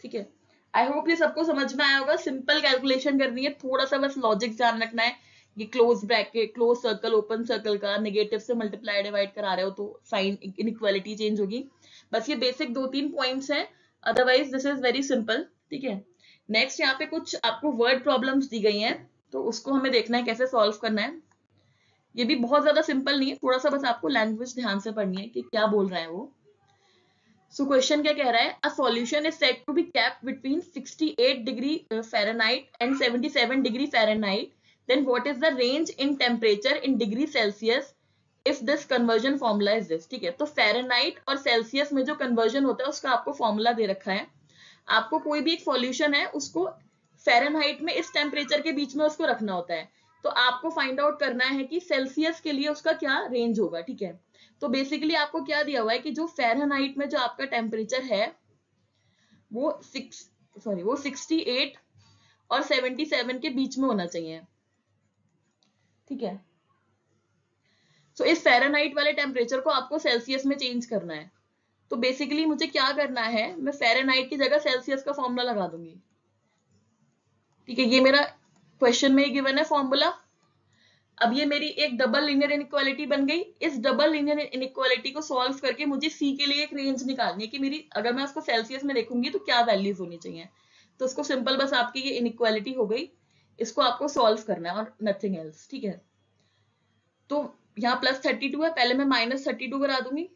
ठीक है, आई होप ये सबको समझ में आया होगा। सिंपल कैलकुलेशन करनी है, थोड़ा सा बस लॉजिक ध्यान रखना है। ये close bracket, close circle, open circle का नेगेटिव से मल्टीप्लाई डिवाइड करा रहे हो तो साइन इनइक्वालिटी चेंज होगी। बस ये बेसिक 2-3 पॉइंट्स हैं, otherwise this is very simple. ठीक है, नेक्स्ट यहाँ पे कुछ आपको वर्ड प्रॉब्लम्स दी गई हैं, तो उसको हमें देखना है कैसे सॉल्व करना है। ये भी बहुत ज्यादा सिंपल नहीं है, थोड़ा सा बस आपको लैंग्वेज ध्यान से पढ़नी है कि क्या बोल रहा है वो। सो क्वेश्चन क्या कह रहा है, a solution is said to be kept between 68 degree Fahrenheit and 77 degree Fahrenheit, then what is the range in temperature in degree Celsius if this conversion formula is this. ठीक है, तो Fahrenheit और Celsius में जो conversion होता है उसका आपको फॉर्मूला दे रखा है। आपको कोई भी एक सॉल्यूशन है उसको फ़ारेनहाइट में इस टेम्परेचर के बीच में उसको रखना होता है, तो आपको फाइंड आउट करना है कि सेल्सियस के लिए उसका क्या रेंज होगा। ठीक है, तो बेसिकली आपको क्या दिया हुआ है कि जो फ़ारेनहाइट में जो आपका टेम्परेचर है वो 68 और 77 के बीच में होना चाहिए। ठीक है, सो इस फ़ारेनहाइट वाले टेम्परेचर को आपको सेल्सियस में चेंज करना है। तो बेसिकली मुझे क्या करना है, मैं फ़ारेनहाइट की जगह सेल्सियस का फॉर्मूला लगा दूंगी। ठीक है, ये मेरा क्वेश्चन में गिवन है फॉर्मूला। अब ये मेरी एक डबल लीनियर इनइक्वालिटी बन गई। इस डबल लीनियर इनइक्वालिटी को सॉल्व करके मुझे सी के लिए एक रेंज निकालनी है कि मेरी, अगर मैं उसको सेल्सियस में देखूंगी तो क्या वैल्यूज होनी चाहिए। तो उसको सिंपल बस आपकी ये इनइक्वालिटी हो गई, इसको आपको सॉल्व करना है और नथिंग एल्स। ठीक है, तो यहाँ +32 है, पहले मैं -32 करा दूंगी,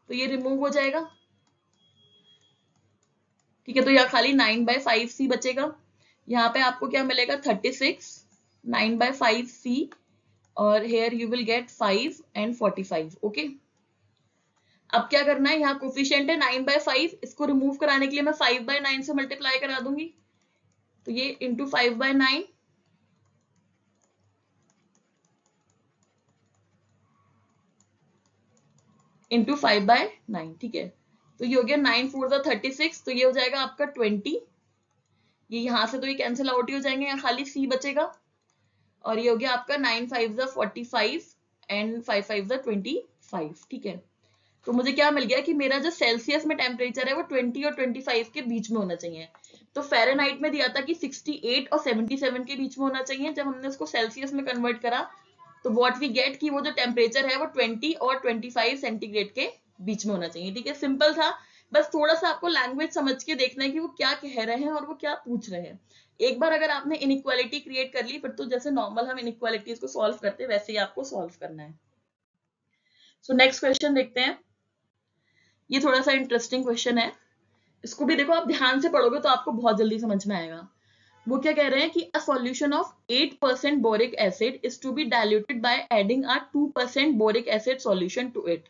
तो ये रिमूव हो जाएगा। ठीक है, तो यहाँ खाली 9/5c बचेगा। यहाँ पे आपको क्या मिलेगा, 36, 9/5c और here you will get 5 and 45. Okay, अब क्या करना है, यहाँ कोफिशिएंट है 9/5, इसको रिमूव कराने के लिए मैं 5/9 से मल्टीप्लाई करा दूंगी, तो ये इंटू 5/9 इंटू 5/9. ठीक है, तो ये हो गया 9 4 36, तो ये हो जाएगा आपका 20. ये यहां से तो ये कैंसिल आउट ही हो जाएंगे, यहाँ खाली सी बचेगा. और ये हो गया आपका 9 5 45 एंड 5 5 25. ठीक है, तो मुझे क्या मिल गया कि मेरा जो सेल्सियस में टेम्परेचर है वो 20 और 25 के बीच में होना चाहिए. तो फ़ारेनहाइट में दिया था कि 68 और 77 के बीच में होना चाहिए. जब हमने उसको सेल्सियस में कन्वर्ट करा तो व्हाट वी गेट कि वो जो टेम्परेचर है वो 20 और 25 सेंटीग्रेड के बीच में होना चाहिए. ठीक है, सिंपल था. बस थोड़ा सा आपको लैंग्वेज समझ के देखना है कि वो क्या कह रहे हैं और वो क्या पूछ रहे हैं. एक बार अगर आपने इनइक्वालिटी क्रिएट कर ली, फिर तो जैसे नॉर्मल हम इनइक्वालिटीज को सॉल्व करते हैं वैसे ही आपको सॉल्व करना है. सो नेक्स्ट क्वेश्चन देखते हैं. ये थोड़ा सा इंटरेस्टिंग क्वेश्चन है, इसको भी देखो, आप ध्यान से पढ़ोगे तो आपको बहुत जल्दी समझ में आएगा. वो क्या कह रहे हैं कि a solution of 8% boric acid is to be diluted by adding a 2% boric acid solution to it.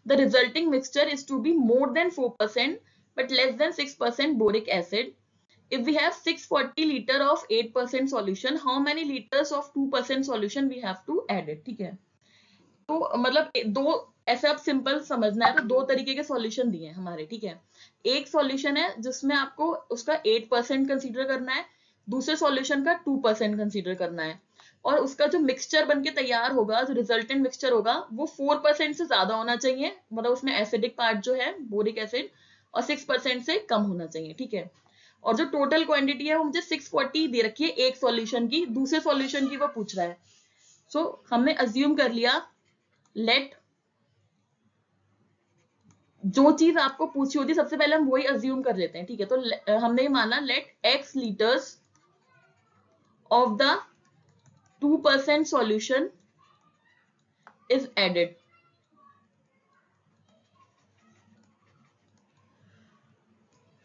The resulting mixture is to be more than 4% but less than 6% boric acid. If we have 640 liter of 8% solution, how many liters of 2% solution we have to add it. ठीक है, तो मतलब दो, ऐसे आप simple समझना है, तो दो तरीके के सॉल्यूशन दिए हैं हमारे. ठीक है, एक सॉल्यूशन है जिसमें आपको उसका 8% कंसीडर करना है, दूसरे सॉल्यूशन का 2% कंसीडर करना है, और उसका जो मिक्सचर बनके तैयार होगा, जो रिजल्टेंट मिक्सचर होगा, वो 4% से ज्यादा होना चाहिए, मतलब उसमें एसिडिक पार्ट जो है बोरिक एसिड, और 6% से कम होना चाहिए. ठीक है, और जो टोटल क्वांटिटी है वो मुझे 640 दे रखी है एक सॉल्यूशन की, दूसरे सॉल्यूशन की वो पूछ रहा है. सो हमने अज्यूम कर लिया, लेट, जो चीज आपको पूछी होती सबसे पहले हम वही अज्यूम कर लेते हैं. ठीक है, तो हमने ये माना let x litres of the 2% solution is added.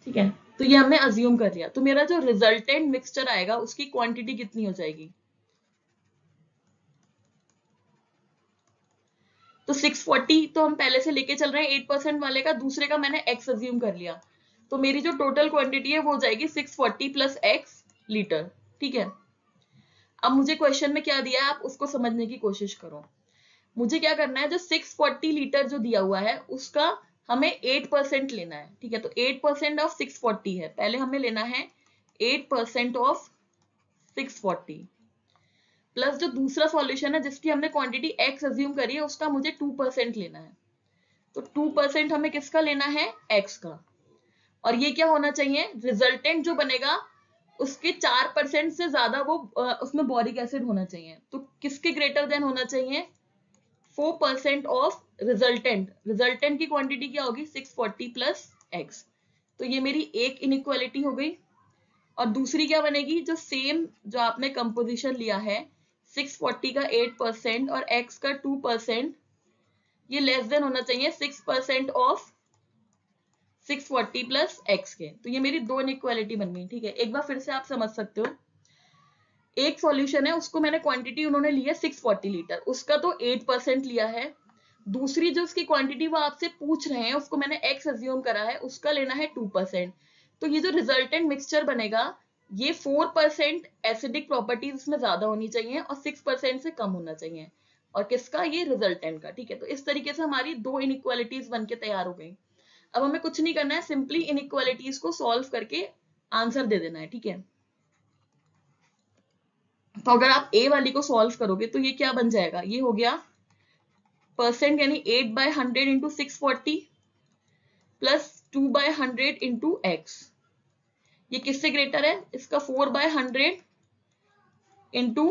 ठीक है, तो ये हमने अज्यूम कर लिया. तो मेरा जो रिजल्टेंट मिक्सचर आएगा उसकी क्वांटिटी कितनी हो जाएगी, तो 640 तो हम पहले से लेके चल रहे हैं 8% वाले का, दूसरे का मैंने x अज्यूम कर लिया, तो मेरी जो टोटल क्वांटिटी है वो हो जाएगी 640 प्लस x लीटर. ठीक है, अब मुझे क्वेश्चन में क्या दिया है आप उसको समझने की कोशिश करो. मुझे क्या करना है, जो 640 लीटर जो दिया हुआ है उसका हमें 8% लेना है. ठीक है, तो 8% ऑफ 640 है, पहले हमें लेना है 8% ऑफ 640, प्लस जो दूसरा सॉल्यूशन है जिसकी हमने क्वांटिटी x अज्यूम करी है उसका मुझे 2% लेना है. तो 2% हमें किसका लेना है, x का. और ये क्या होना चाहिए, रिजल्टेंट जो बनेगा उसके 4% से ज्यादा वो उसमें बोरिक एसिड होना चाहिए. तो किसके ग्रेटर देन होना चाहिए, 4% ऑफ रिजल्टेंट. रिजल्टेंट की क्वांटिटी क्या होगी, 640 प्लस x. तो ये मेरी एक इनइक्वालिटी हो गई. और दूसरी क्या बनेगी, जो सेम जो आपने कंपोजिशन लिया है 640 का 8% और x का 2%, ये लेस देन होना चाहिए 6% ऑफ 640 प्लस x के. तो ये मेरी दो इनइक्वालिटी बन गई. ठीक है, एक बार फिर से आप समझ सकते हो. एक सॉल्यूशन है उसको मैंने क्वांटिटी उन्होंने ली है 640 लीटर, उसका तो 8% लिया है. दूसरी जो उसकी क्वांटिटी वो आपसे पूछ रहे हैं उसको मैंने x अज्यूम करा है, उसका लेना है 2%. तो ये जो रिजल्टेंट मिक्सचर बनेगा ये 4% एसिडिक प्रॉपर्टीज इसमें ज्यादा होनी चाहिए और 6% से कम होना चाहिए. और किसका, ये रिजल्टेंट का. ठीक है, तो इस तरीके से हमारी दो इनइक्वालिटीज बन के तैयार हो गई. अब हमें कुछ नहीं करना है, सिंपली इनइक्वालिटीज को सॉल्व करके आंसर दे देना है. ठीक है, तो अगर आप ए वाली को सॉल्व करोगे तो ये क्या बन जाएगा, ये हो गया परसेंट यानी 8/100 इंटू 640 प्लस 2/100 इंटू एक्स. ये किससे ग्रेटर है, इसका 4/100 इंटू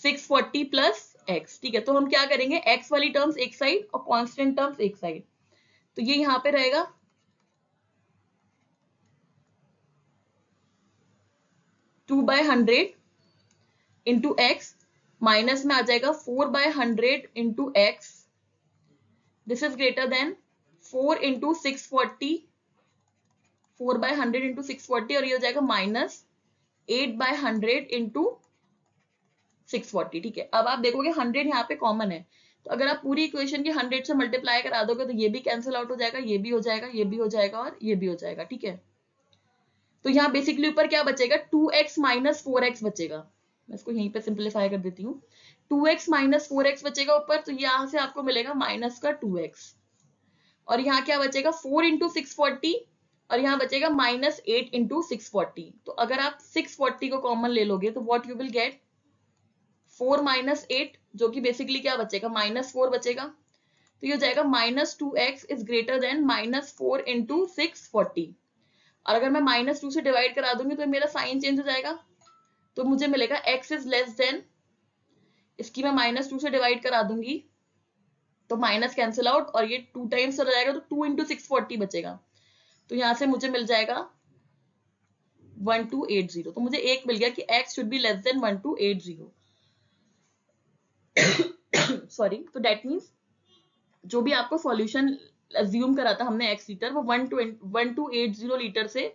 640 प्लस एक्स. ठीक है, तो हम क्या करेंगे, एक्स वाली टर्म्स एक साइड और कांस्टेंट टर्म्स एक साइड, तो ये यहां पे रहेगा 2/100 इंटू एक्स, माइनस में आ जाएगा 4/100 into x. This is greater than 4 into 640, 4/100 into 640, और ये हो जाएगा माइनस 8/100 इंटू 640, ठीक है। अब आप देखोगे 100 यहाँ पे कॉमन है, तो अगर आप पूरी इक्वेशन की 100 से मल्टीप्लाई करा दोगे तो ये भी कैंसिल आउट हो जाएगा, ये भी हो जाएगा, ये भी हो जाएगा और ये भी हो जाएगा, ठीक है। तो यहाँ बेसिकली ऊपर क्या बचेगा, 2x माइनस 4x बचेगा। मैं इसको यहीं पे सिंप्लीफाई कर देती हूँ। 2x माइनस 4x बचेगा ऊपर, तो यहाँ से आपको मिलेगा माइनस का 2x, और यहाँ क्या बचेगा 4 इंटू 640, और यहाँ बचेगा माइनस 8 इंटू 640। तो अगर आप 640 को कॉमन ले लोगे तो what you will gate 4 minus 8, जो कि बेसिकली क्या बचेगा -4 बचेगा। तो ये हो जाएगा -2x is greater than -4 into 640, और अगर मैं -2 से डिवाइड करा दूंगी तो मेरा साइन चेंज हो जाएगा, तो मुझे मिलेगा x इज लेस देन, इसकी मैं -2 से डिवाइड करा दूंगी तो माइनस कैंसिल आउट, और ये 2 टाइम्स चला जाएगा तो 2 इंटू 640 बचेगा, तो यहां से मुझे मिल जाएगा 1280। तो मुझे एक मिल गया कि x should be less than 1280। Sorry, तो दैट मीन्स जो भी आपको सॉल्यूशन अज्यूम करा था हमने x लीटर, वो 1280 लीटर से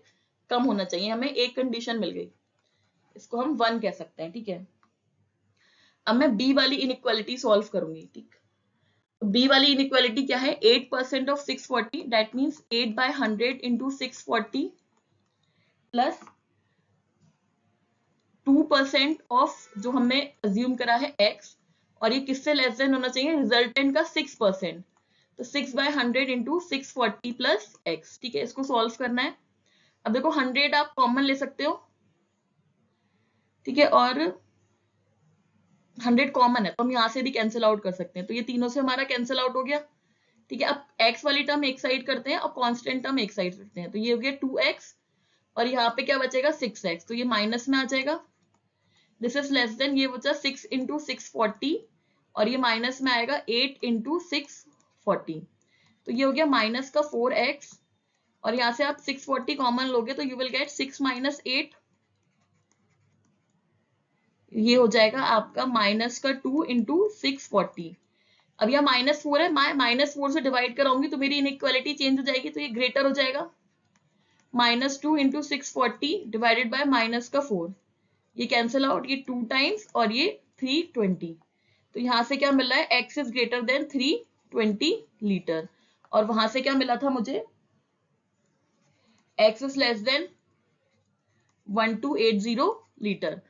कम होना चाहिए। हमें एक कंडीशन मिल गई, इसको हम 1 कह सकते हैं, ठीक है। अब मैं b वाली इनइक्वालिटी सॉल्व करूंगी, ठीक। b वाली इनइक्वालिटी क्या है, 8% of 640, that means 8/100 into 640 plus 2% of जो हमने अज्यूम करा है x, और ये किससे लेस देन होना चाहिए, रिजल्टेंट का 6%, तो 6/100 इंटू 640 प्लस x, ठीक है। इसको सॉल्व करना है। अब देखो 100 आप कॉमन ले सकते हो, ठीक है, और 100 कॉमन है तो हम यहाँ से भी कैंसिल आउट कर सकते हैं, तो ये तीनों से हमारा कैंसिल आउट हो गया, ठीक है। अब x वाली टर्म एक साइड करते हैं और कांस्टेंट टर्म एक साइड करते हैं, तो ये हो गया 2x, और यहाँ पे क्या बचेगा 6x, तो ये माइनस में आ जाएगा, दिस इज लेस देन, ये बचा 6 इंटू 640, और ये माइनस में आएगा 8 इंटू 640, तो ये हो गया माइनस का 4x, और यहाँ से आप 640 कॉमन लोगे तो यू विल गेट 6 माइनस 8, ये हो जाएगा आपका माइनस का 2 इंटू 640। अब यह -4 है, मैं -4 से डिवाइड कराऊंगी तो मेरी इनइक्वालिटी चेंज हो जाएगी, तो ये ग्रेटर हो जाएगा, -2 इंटू 640 डिवाइडेड बाय माइनस का 4, ये कैंसिल आउट, ये 2 टाइम्स और ये 320, तो यहां से क्या मिल रहा है, x is greater than 320 litre, और वहां से क्या मिला था मुझे, x is less then 1280 litre.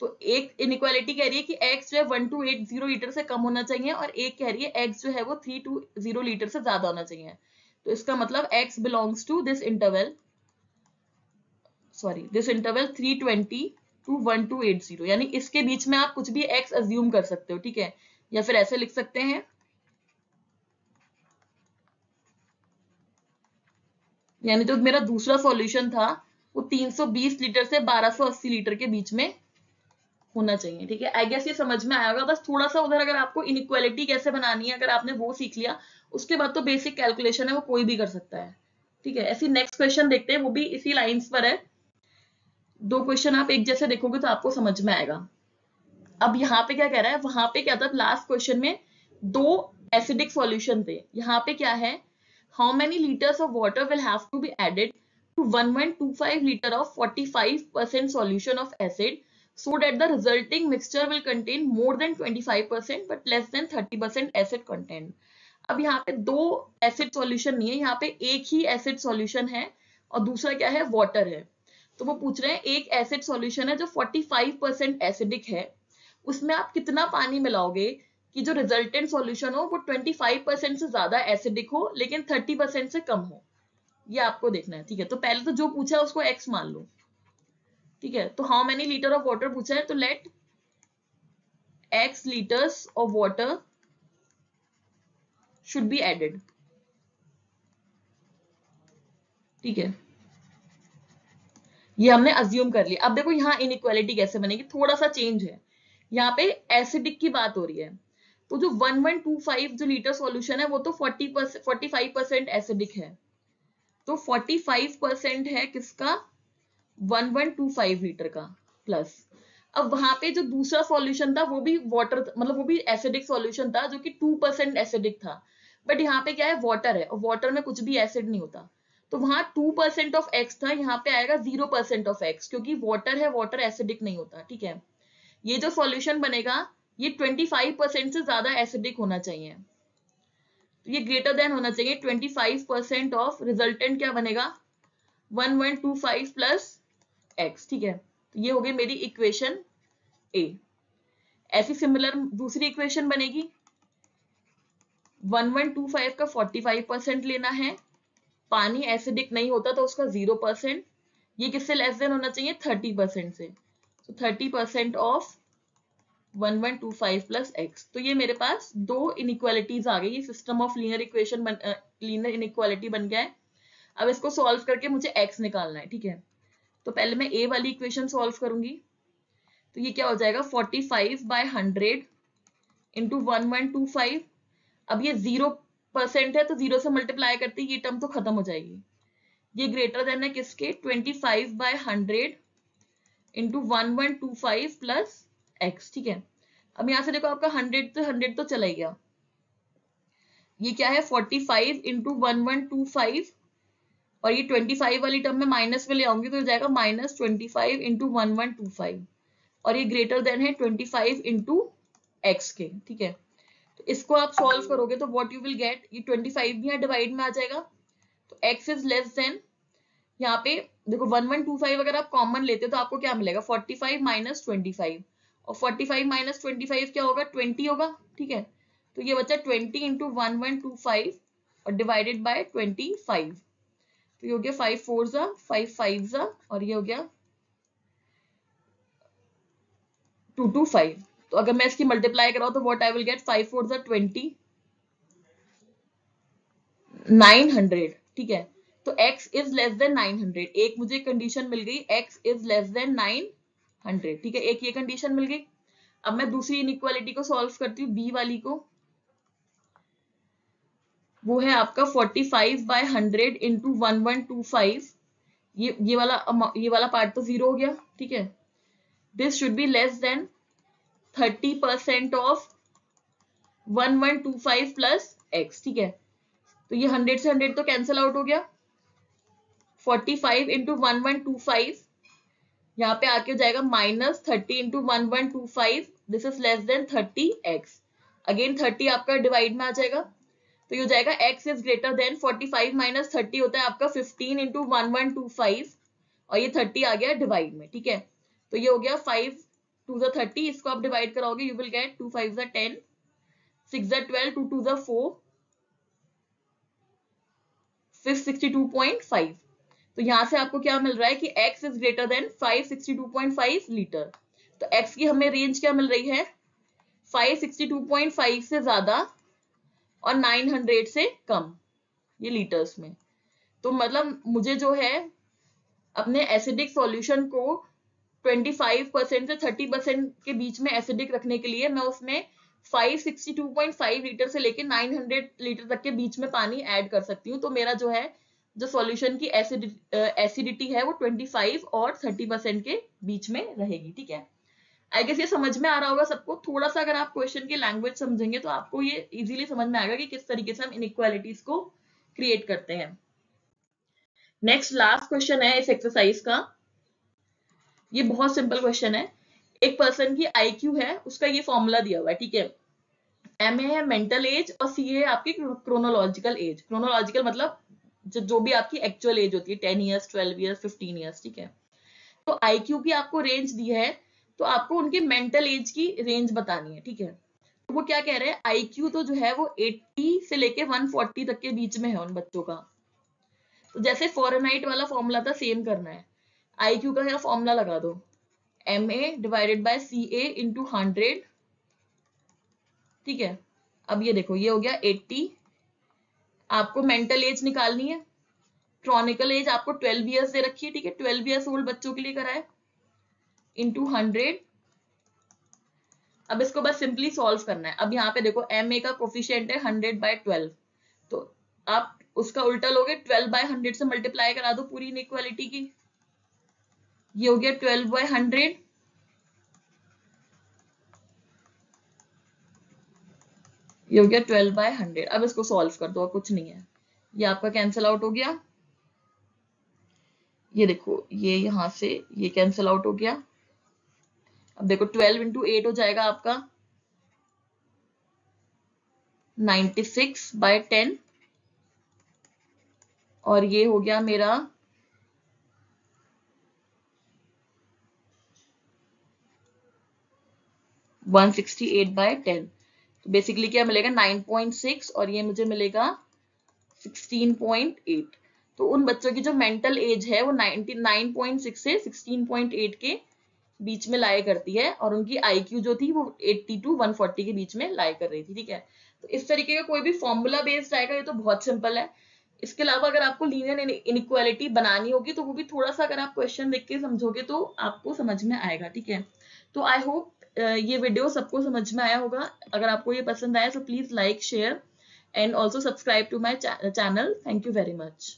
तो एक इनइक्वालिटी कह रही है कि x जो है 1280 लीटर से कम होना चाहिए, और एक कह रही है x जो है वो 320 लीटर से ज्यादा होना चाहिए। तो इसका मतलब x belongs to this interval, sorry this interval 320 to 1280, यानी इसके बीच में आप कुछ भी x अज्यूम कर सकते हो, ठीक है, या फिर ऐसे लिख सकते हैं, यानी जो मेरा दूसरा सॉल्यूशन था वो 320 लीटर से 1280 लीटर के बीच में होना चाहिए, ठीक है। आई गेस ये समझ में आया होगा। बस थोड़ा सा उधर अगर आपको इनइक्वालिटी कैसे बनानी है, अगर आपने वो सीख लिया, उसके बाद तो बेसिक कैलकुलेशन है वो कोई भी कर सकता है, ठीक है। ऐसी नेक्स्ट क्वेश्चन देखते हैं, वो भी इसी लाइंस पर है। दो क्वेश्चन आप एक जैसे देखोगे तो आपको समझ में आएगा। अब यहाँ पे क्या कह रहा है, वहां पे क्या था लास्ट क्वेश्चन में, दो एसिडिक सॉल्यूशन थे, यहाँ पे क्या है, how many litres of water will have to be added to 1125 litre of 45% solution of acid so that the resulting mixture will contain more than 25% but less than 30% acid content। अब यहाँ पे दो acid solution नहीं है, यहाँ पे एक ही acid solution है और दूसरा क्या है, वाटर है। तो वो पूछ रहे हैं एक एसिड सॉल्यूशन है जो 45% एसिडिक है, उसमें आप कितना पानी मिलाओगे कि जो रिजल्टेंट सॉल्यूशन हो वो 25% से ज्यादा एसिडिक हो लेकिन 30% से कम हो, ये आपको देखना है, ठीक है। तो पहले तो जो पूछा है उसको x मान लो, ठीक है। तो how many litre of water पूछा है, तो let x litres of water should be added, ठीक है, ये हमने अज्यूम कर लिया। अब देखो यहाँ इनइक्वालिटी कैसे बनेगी, थोड़ा सा चेंज है, यहाँ पे एसिडिक की बात हो रही है, तो जो 1125 जो लीटर सॉल्यूशन है वो तो 45% एसिडिक है, तो 45% है किसका, 1125 लीटर का प्लस। अब वहां पे जो दूसरा सॉल्यूशन था वो भी वाटर, मतलब वो भी एसिडिक सॉल्यूशन था जो कि 2% एसिडिक था, बट यहाँ पे क्या है, वाटर है, और वाटर में कुछ भी एसिड नहीं होता, तो वहां 2% ऑफ एक्स था, यहाँ पे आएगा 0% ऑफ एक्स, क्योंकि वाटर है, वाटर एसिडिक नहीं होता, ठीक है। ये जो सॉल्यूशन बनेगा ये 25% से ज्यादा एसिडिक होना चाहिए, तो ये ग्रेटर देन होना चाहिए 25% ऑफ, रिजल्टेंट क्या बनेगा 1125 प्लस x, ठीक है। तो ये हो गई मेरी इक्वेशन ए। ऐसी सिमिलर दूसरी इक्वेशन बनेगी 1125 का 45% लेना है, पानी एसिडिक नहीं होता तो उसका 0%, ये किससे लेस देन होना चाहिए 30% से, तो 30% ऑफ 1125 प्लस x। तो ये मेरे पास दो इनइक्वालिटीज आ गई, ये system of linear equation linear inequality बन गया है। अब इसको सॉल्व करके मुझे x निकालना है, ठीक है। तो पहले मैं a वाली इक्वेशन सॉल्व करूंगी, तो ये क्या हो जाएगा 45/100 इंटू 1125। अब ये 0% है तो 0 से मल्टीप्लाई करते ये टर्म तो खत्म हो जाएगी, ये ग्रेटर देन है किसके 25/100 इंटू 1125 प्लस x, ठीक है। अब यहां से देखो आपका 100 से 100 तो चला ही गया, ये क्या है 45 इंटू 1125, और ये 25 वाली टर्म में माइनस में ले आऊंगी तो हो जाएगा -25 इंटू 1125, और ये ग्रेटर देन है 25 इंटू एक्स के, ठीक है। तो इसको आप सॉल्व करोगे तो व्हाट यू विल गेट, ये 25 भी यहाँ डिवाइड में आ जाएगा, तो x इज लेस देन, यहाँ पे देखो 1125 अगर आप कॉमन लेते हो तो आपको क्या मिलेगा 45 माइनस 25, और 45 माइनस 25 क्या होगा 20 होगा, ठीक है। तो ये बचा 20 इंटू 1125 और डिवाइडेड बाय 25, तो ये हो गया 5 4 जा 5 5 जा, और ये हो गया 225। तो अगर मैं इसकी मल्टीप्लाई कराऊं तो व्हाट आई विल गेट 5 4 जा 20, 900, ठीक है। तो x इज लेस देन 900, एक मुझे कंडीशन मिल गई x इज लेस देन 900, ठीक है, एक ये कंडीशन मिल गई। अब मैं दूसरी इनइक्वालिटी को सॉल्व करती हूँ b वाली को, वो है आपका 45/100 इंटू 1125, ये वाला पार्ट तो 0 हो गया, ठीक है। This should be less than 30% of 1125 plus x, ठीक है। तो ये 100 से 100 तो कैंसिल आउट हो गया, 45 इंटू 1125 यहाँ पे आके हो जाएगा -30 into 1125, this is less then 30x, again 30 आपका डिवाइड में आ जाएगा, तो ये हो जाएगा x is greater than 45 minus 30 होता है आपका 15 इंटू 1125, और ये 30 आ गया डिवाइड में, ठीक है। तो ये हो गया 5 2 जा 30, इसको आप डिवाइड कराओगे यू विल गेट 2 5 जा 10, 6 जा 12, 2 2 जा 4, 562.5। तो यहां से आपको क्या मिल रहा है कि x is greater than 562.5 litre. तो x की हमें रेंज क्या मिल रही है 562.5 से ज्यादा और 900 से कम, ये लीटर्स में। तो मतलब मुझे जो है अपने एसिडिक सॉल्यूशन को 25% से 30% के बीच में एसिडिक रखने के लिए मैं उसमें 562.5 लीटर से लेके 900 लीटर तक के बीच में पानी ऐड कर सकती हूँ। तो मेरा जो है जो सॉल्यूशन की एसिडिटी है वो 25 और 30% के बीच में रहेगी, ठीक है। आई गेस ये समझ में आ रहा होगा सबको। थोड़ा सा अगर आप क्वेश्चन की लैंग्वेज समझेंगे तो आपको ये इजीली समझ में आएगा कि किस तरीके से हम इनइक्वालिटीज को क्रिएट करते हैं। नेक्स्ट लास्ट क्वेश्चन है इस एक्सरसाइज का, ये बहुत सिंपल क्वेश्चन है। एक पर्सन की आईक्यू है, उसका ये फॉर्मूला दिया हुआ है, ठीक है। एम है मेंटल एज और सी है आपकी क्रोनोलॉजिकल एज। क्रोनोलॉजिकल मतलब जो भी आपकी एक्चुअल एज होती है 10 ईयर्स 12 ईयर्स 15 ईयर्स, ठीक है। तो आईक्यू की आपको रेंज दी है, तो आपको उनकी मेंटल एज की रेंज बतानी है, ठीक है। तो वो क्या कह रहे हैं आईक्यू तो जो है वो 80 से लेके 140 तक के बीच में है उन बच्चों का। तो जैसे फॉरेनहाइट वाला फॉर्मूला था सेम करना है, आईक्यू का यहाँ फॉर्मूला लगा दो MA divided by CA into 100, ठीक है। अब ये देखो ये हो गया 80, आपको मेंटल एज निकालनी है, क्रॉनिकल एज आपको 12 ईयर्स दे रखी है, ठीक है, 12 ईयर्स ओल्ड बच्चों के लिए कराए इंटू 100। अब इसको बस सिंपली सॉल्व करना है। अब यहाँ पे देखो MA का कोफिशिएंट है 100/12, तो आप उसका उल्टा लोगे 12/100 से मल्टीप्लाई करा दो पूरी इनइक्वालिटी की, ये हो गया 12/100, ये हो गया 12/100। अब इसको सॉल्व कर दो और कुछ नहीं है, ये आपका कैंसिल आउट हो गया, ये देखो ये यहां से ये कैंसिल आउट हो गया। अब देखो 12 इंटू 8 हो जाएगा आपका 96/10 और ये हो गया मेरा 168/10। तो बेसिकली क्या मिलेगा 9.6 और ये मुझे मिलेगा 16.8। तो उन बच्चों की जो मेंटल एज है वो 9.6 से 16.8 के बीच में लाया करती है और उनकी आईक्यू जो थी वो 80 to 140 के बीच में लाया कर रही थी। ठीक है, तो इस तरीके का कोई भी फॉर्मूला बेस्ड आएगा, ये तो बहुत सिंपल है। इसके अलावा अगर आपको लीनियर इनइक्वालिटी बनानी होगी तो वो भी थोड़ा सा अगर आप क्वेश्चन देख के समझोगे तो आपको समझ में आएगा। ठीक है, तो आई होप ये वीडियो सबको समझ में आया होगा। अगर आपको ये पसंद आया तो please like share and also subscribe to my channel. Thank you very much.